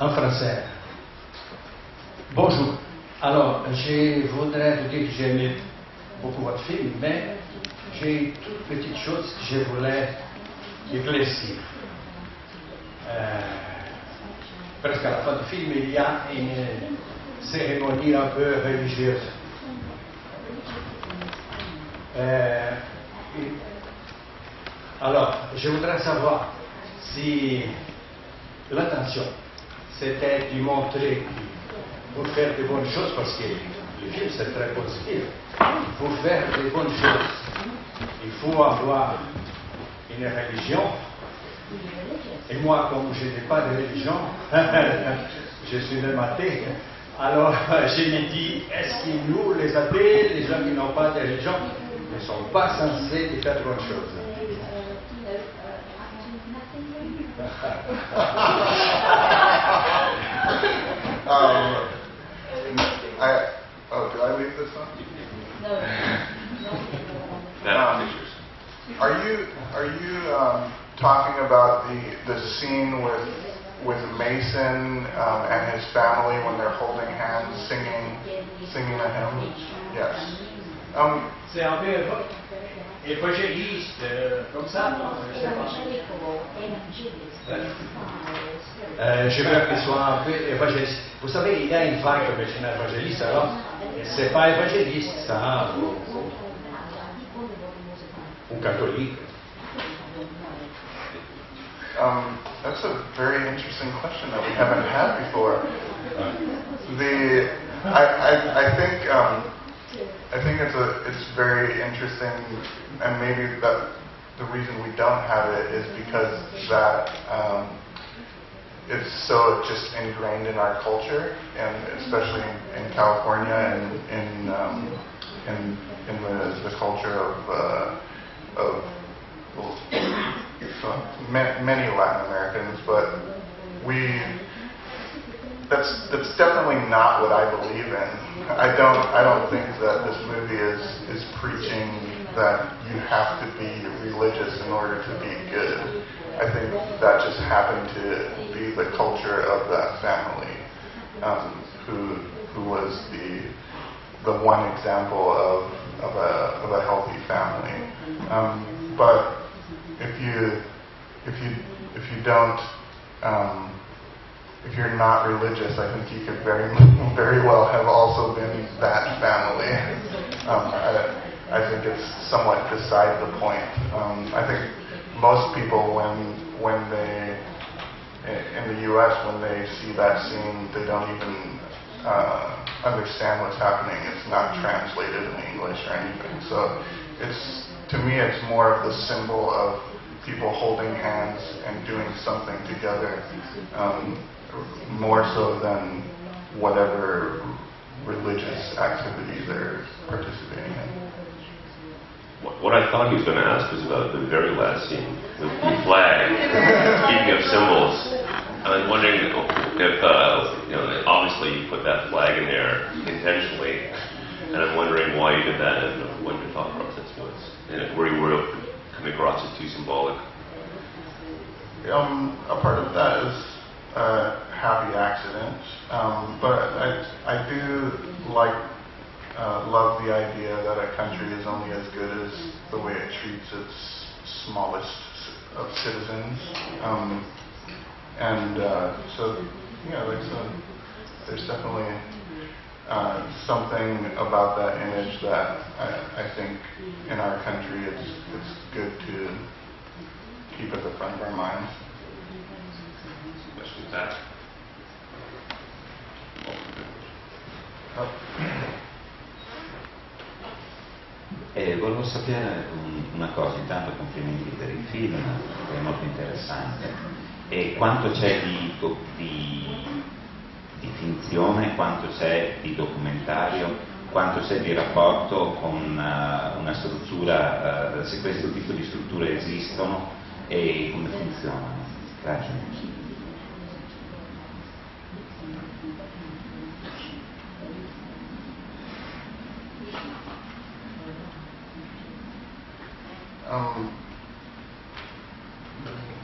En français. Bonjour. Alors, je voudrais vous dire que j'ai aimé beaucoup votre film, mais j'ai une toute petite chose que je voulais éclaircir. Presque à la fin du film, il y a une cérémonie un peu religieuse. Alors, je voudrais savoir si l'intention c'était de montrer pour faire de bonnes choses, parce que le film c'est très positif. Pour faire de bonnes choses, il faut avoir une religion. Et moi, comme je n'ai pas de religion, je suis même athée. Alors, je me dis, est-ce que nous, les athées, les gens qui n'ont pas de religion, ne sont pas censés de faire de bonnes choses? Do I leave this one? No. Are you talking about the scene with Mason and his family when they're holding hands, singing a hymn? Yes. C'est un peu évangéliste, comme ça, non? Je sais pas. Je veux qu'il soit un peu évangéliste. Vous savez, il y a une vague comme un évangéliste, alors, c'est pas évangéliste, ça, ou catholique. That's a very interesting question that we haven't had before. I think it's very interesting, and maybe that the reason we don't have it is because that it's so just ingrained in our culture, and especially in California and in the culture of many Latin Americans, but that's definitely not what I believe in. I don't think that this movie is preaching that you have to be religious in order to be good. I think that just happened to be the culture of that family, who was the one example of a healthy family. But if you don't, if you're not religious, I think you could very well have also been that family. I think it's somewhat beside the point. I think most people, when they in the U.S., when they see that scene, they don't even understand what's happening. It's not translated in English or anything. So to me, it's more of the symbol of people holding hands and doing something together, more so than whatever religious activity they're participating in. What I thought he was going to ask was about the very last scene with the flag. Speaking of symbols, I was wondering if, obviously you put that flag in there intentionally, and I'm wondering why you did that and what your thought process was. And where you were coming across as too symbolic. A part of that is a happy accident, but I do love the idea that a country is only as good as the way it treats its smallest of citizens, so there's definitely something about that image that I think in our country it's good to keep at the front of our minds. Especially that. Volevo sapere una cosa, intanto complimenti per il film, è molto interessante, e quanto c'è di finzione, quanto c'è di documentario, quanto c'è di rapporto con una struttura, se questo tipo di strutture esistono e come funzionano. Grazie.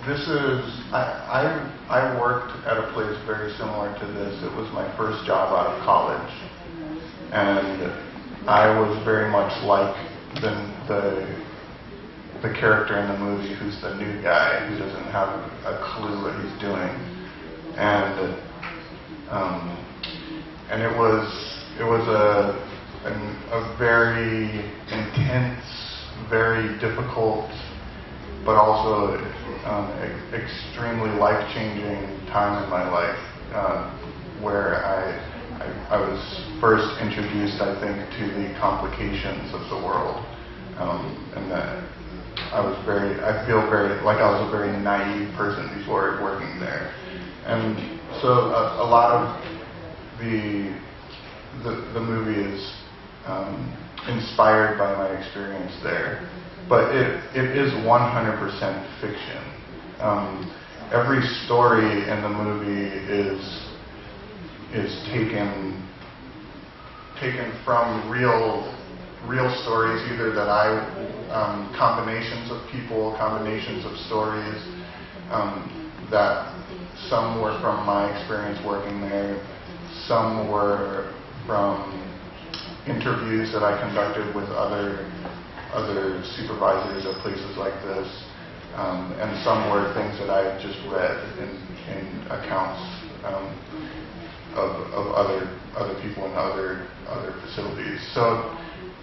This is, I worked at a place very similar to this. It was my first job out of college. And I was very much like the character in the movie who's the new guy, who doesn't have a clue what he's doing. And it was a very intense, very difficult, but also extremely life-changing time in my life, where I was first introduced, I think, to the complications of the world, and that I feel very like I was a very naive person before working there, and so a lot of the movie is inspired by my experience there, but it is 100% fiction. Every story in the movie is taken from real stories, either that combinations of people, combinations of stories, that some were from my experience working there, some were from interviews that I conducted with other supervisors at places like this, and some were things that I had just read in accounts of other people in other facilities. So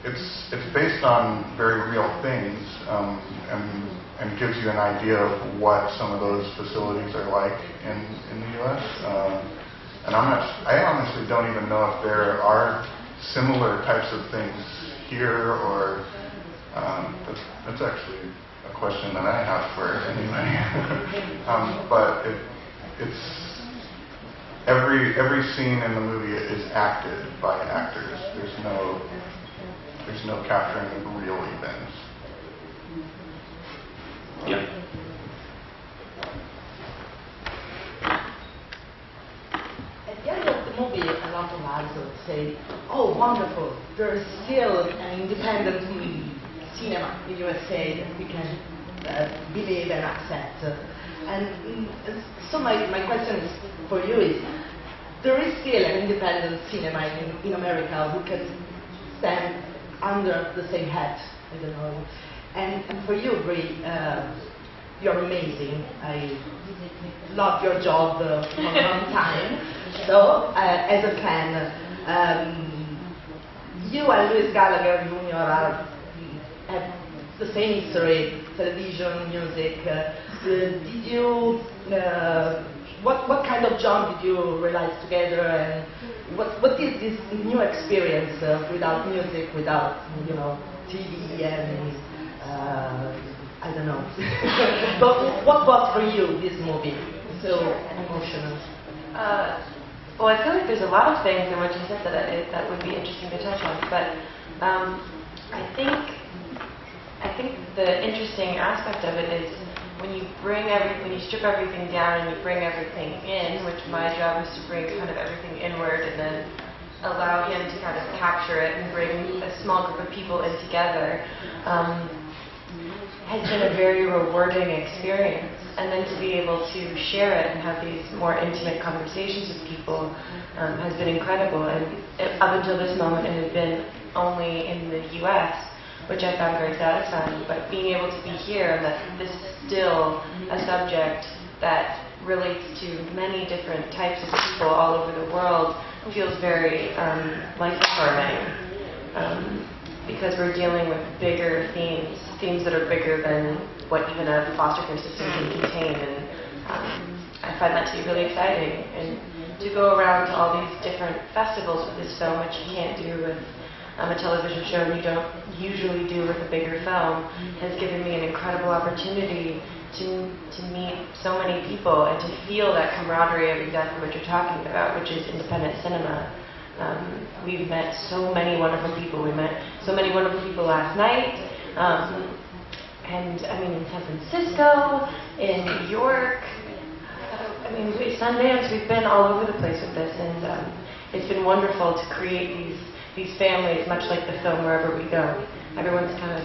it's based on very real things, and gives you an idea of what some of those facilities are like in the U.S. And I honestly don't even know if there are similar types of things here, or that's actually a question that I have for anybody. But it's every scene in the movie is acted by actors. There's no capturing of real events. Yeah. At the end of the movie, a lot of us would say, "Oh, wonderful! There is still an independent cinema in USA that we can believe and accept." And so my question is for you is, there is still an independent cinema in America who can stand under the same hat, I don't know. And for you, Brie, you're amazing. I love your job for a long time. So, as a fan, you and Louis Gallagher Jr. have the same history, television, music. Did you, what kind of job did you realize together, and what is this new experience without music, without TV and I don't know. But what was for you this movie so emotional? Well, I feel like there's a lot of things in what you said that would be interesting to touch on, but I think the interesting aspect of it is when you strip everything down and you bring everything in, which my job is to bring kind of everything inward and then allow him to kind of capture it and bring a small group of people in together, has been a very rewarding experience. And then to be able to share it and have these more intimate conversations with people has been incredible. And up until this moment, it had been only in the U.S., which I found very satisfying. But being able to be here, and that this is still a subject that relates to many different types of people all over the world, feels very life-affirming. Because we're dealing with bigger themes that are bigger than what even a foster care system can contain, and I find that to be really exciting. And to go around to all these different festivals with this film, which you can't do with a television show and you don't usually do with a bigger film, has given me an incredible opportunity to meet so many people and to feel that camaraderie of exactly what you're talking about, which is independent cinema. We've met so many wonderful people. We met so many wonderful people last night. And I mean, in San Francisco, in New York, Sundance, we've been all over the place with this. And it's been wonderful to create these families, much like the film Wherever We Go. Everyone's kind of,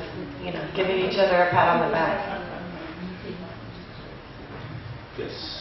giving each other a pat on the back. Yes.